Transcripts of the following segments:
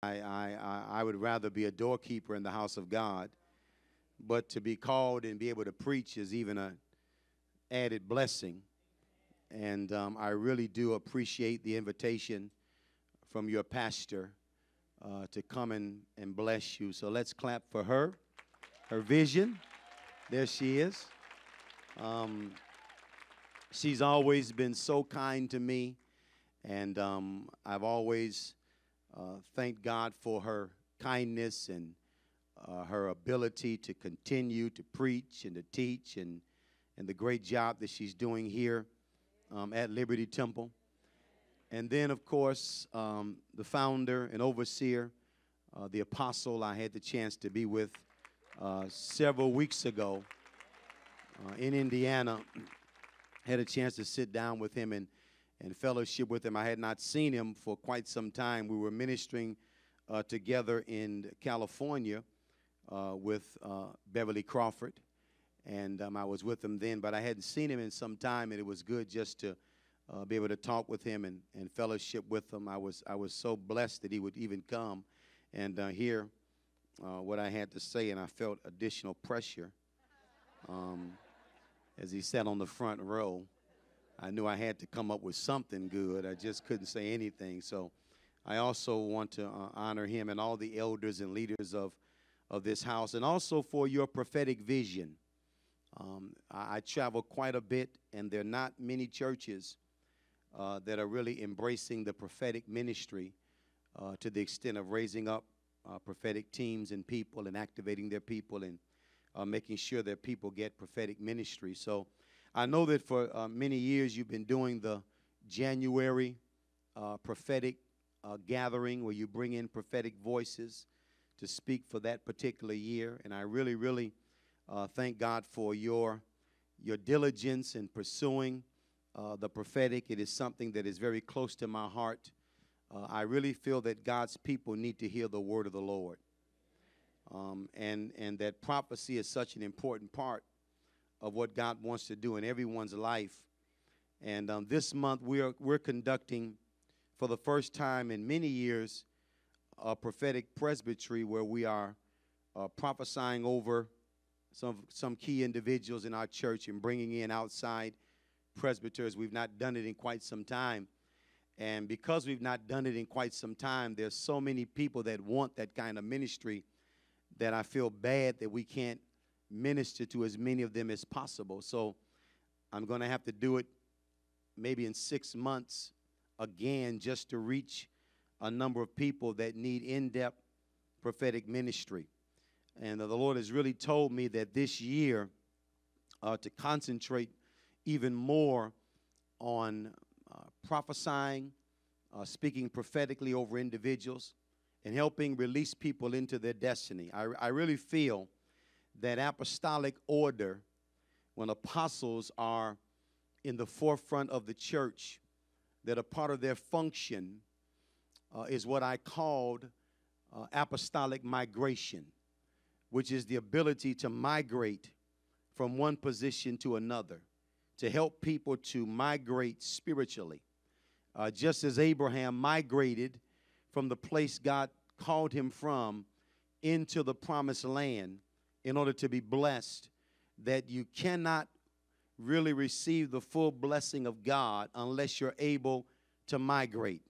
I would rather be a doorkeeper in the house of God, but to be called and be able to preach is even a added blessing. And I really do appreciate the invitation from your pastor to come and bless you. So let's clap for her vision. There she is. She's always been so kind to me, and I've always thanked God for her kindness and her ability to continue to preach and to teach, and the great job that she's doing here at Liberty Temple. And then, of course, the founder and overseer, the apostle I had the chance to be with several weeks ago in Indiana. Had a chance to sit down with him and fellowship with him. I had not seen him for quite some time. We were ministering together in California with Beverly Crawford, and I was with him then, but I hadn't seen him in some time, and it was good just to be able to talk with him and fellowship with him. I was so blessed that he would even come and hear what I had to say, and I felt additional pressure as he sat on the front row. I knew I had to come up with something good. I just couldn't say anything. So I also want to honor him and all the elders and leaders of this house, and also for your prophetic vision. I travel quite a bit, and there are not many churches that are really embracing the prophetic ministry to the extent of raising up prophetic teams and people and activating their people and making sure that people get prophetic ministry. So I know that for many years you've been doing the January prophetic gathering where you bring in prophetic voices to speak for that particular year. And I really, really thank God for your diligence in pursuing the prophetic. It is something that is very close to my heart. I really feel that God's people need to hear the word of the Lord. And that prophecy is such an important part of what God wants to do in everyone's life. And this month we're conducting for the first time in many years a prophetic presbytery where we are prophesying over some key individuals in our church and bringing in outside presbyters. We've not done it in quite some time. And because we've not done it in quite some time, there's so many people that want that kind of ministry that I feel bad that we can't minister to as many of them as possible. So I'm going to have to do it maybe in 6 months again just to reach a number of people that need in-depth prophetic ministry. And the Lord has really told me that this year to concentrate even more on prophesying, speaking prophetically over individuals, and helping release people into their destiny. I really feel that apostolic order, when apostles are in the forefront of the church, that a part of their function is what I called apostolic migration, which is the ability to migrate from one position to another, to help people to migrate spiritually. Just as Abraham migrated from the place God called him from into the promised land in order to be blessed, that you cannot really receive the full blessing of God unless you're able to migrate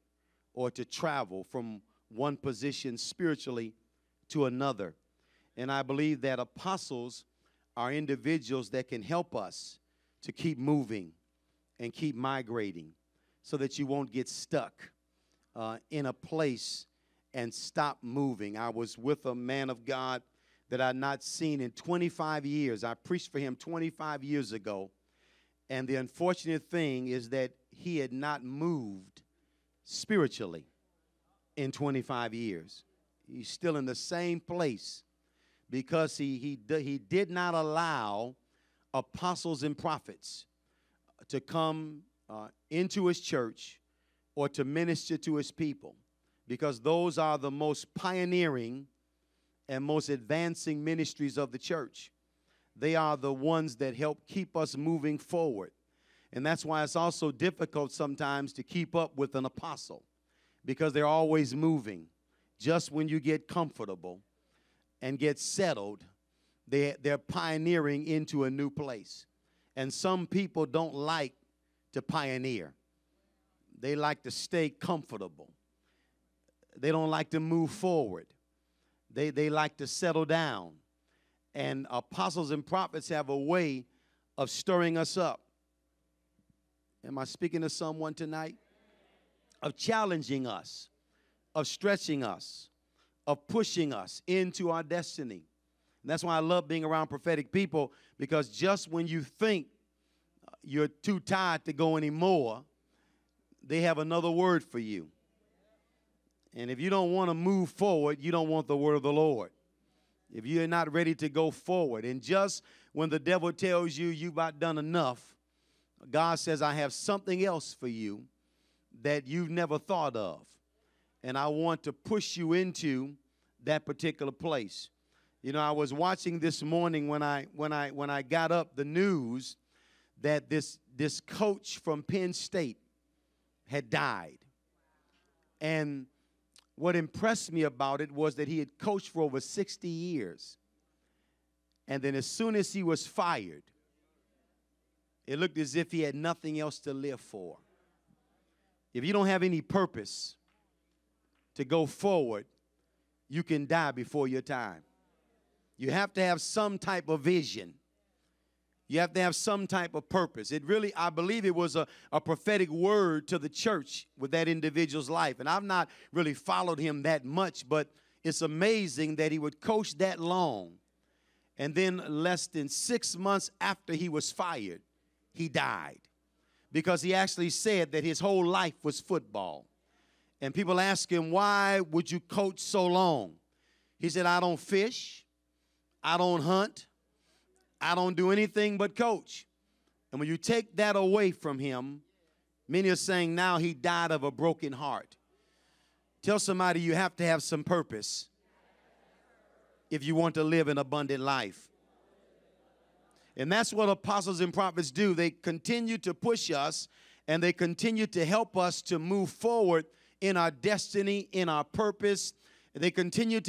or to travel from one position spiritually to another. And I believe that apostles are individuals that can help us to keep moving and keep migrating so that you won't get stuck in a place and stop moving. I was with a man of God that I'd not seen in 25 years. I preached for him 25 years ago. And the unfortunate thing is that he had not moved spiritually in 25 years. He's still in the same place because he did not allow apostles and prophets to come into his church or to minister to his people, because those are the most pioneering and most advancing ministries of the church. They are the ones that help keep us moving forward. And that's why it's also difficult sometimes to keep up with an apostle, because they're always moving just when you get comfortable and get settled, they're pioneering into a new place. And some people don't like to pioneer. They like to stay comfortable. They don't like to move forward. They like to settle down. And apostles and prophets have a way of stirring us up. Am I speaking to someone tonight? Of challenging us, of stretching us, of pushing us into our destiny. And that's why I love being around prophetic people, because just when you think you're too tired to go anymore, they have another word for you. And if you don't want to move forward, you don't want the word of the Lord. If you're not ready to go forward, and just when the devil tells you you've about done enough, God says, I have something else for you that you've never thought of. And I want to push you into that particular place. You know, I was watching this morning when I got up the news that this coach from Penn State had died. And what impressed me about it was that he had coached for over 60 years. And then as soon as he was fired, it looked as if he had nothing else to live for. If you don't have any purpose to go forward, you can die before your time. You have to have some type of vision. You have to have some type of purpose. It really, I believe it was a prophetic word to the church with that individual's life. And I've not really followed him that much, but it's amazing that he would coach that long. And then less than 6 months after he was fired, he died. Because he actually said that his whole life was football. And people ask him, why would you coach so long? He said, I don't fish. I don't hunt. I don't do anything but coach. And when you take that away from him, many are saying now he died of a broken heart. Tell somebody you have to have some purpose if you want to live an abundant life. And that's what apostles and prophets do. They continue to push us, and they continue to help us to move forward in our destiny, in our purpose. They continue to